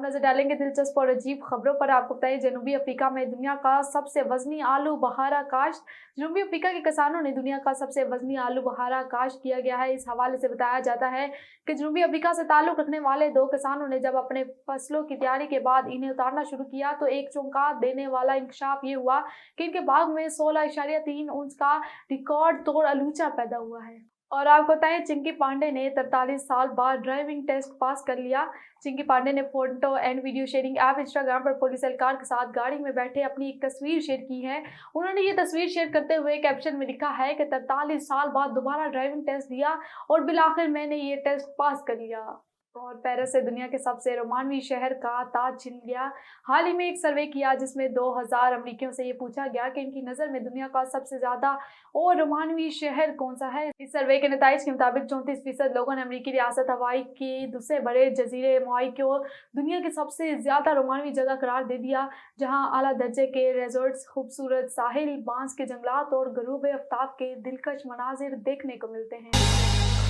अब नजर डालेंगे दिलचस्प और अजीब खबरों पर। आपको बताइए, जनूबी अफ्रीका में दुनिया का सबसे वजनी आलू बहारा काश्त। जनूबी अफ्रीका के किसानों ने दुनिया का सबसे वजनी आलू बहारा काश्त किया गया है। इस हवाले से बताया जाता है कि जनूबी अफ्रीका से ताल्लुक रखने वाले दो किसानों ने जब अपने फसलों की तैयारी के बाद इन्हें उतारना शुरू किया तो एक चौंका देने वाला इंकशाफ ये हुआ कि इनके बाग में 16.3 औंस का रिकॉर्ड तोड़ आलूचा पैदा हुआ है। और आपको बताएं, चिंकी पांडे ने 43 साल बाद ड्राइविंग टेस्ट पास कर लिया। चिंकी पांडे ने photo and video sharing app Instagram पर पुलिस एहलकार के साथ गाड़ी में बैठे अपनी एक तस्वीर शेयर की है। उन्होंने ये तस्वीर शेयर करते हुए कैप्शन में लिखा है कि 43 साल बाद दोबारा ड्राइविंग टेस्ट दिया और बिलाखिर मैंने ये टेस्ट पास कर लिया। और पेरिस से दुनिया के सबसे रोमानवी शहर का ताज छिन गया। हाल ही में एक सर्वे किया जिसमें 2000 अमरीकियों से ये पूछा गया कि इनकी नज़र में दुनिया का सबसे ज़्यादा और रोमानवी शहर कौन सा है। इस सर्वे के नतीजे के मुताबिक 34% लोगों ने अमरीकी रियासत हवाई के दूसरे बड़े जजीरे मुआई को दुनिया की सबसे ज़्यादा रोमानवी जगह करार दे दिया, जहाँ आला दर्जे के रिजॉर्ट्स, खूबसूरत साहिल, बांस के जंगलात और गरूब आफ्ताब के दिलकश मनाजिर देखने को मिलते हैं।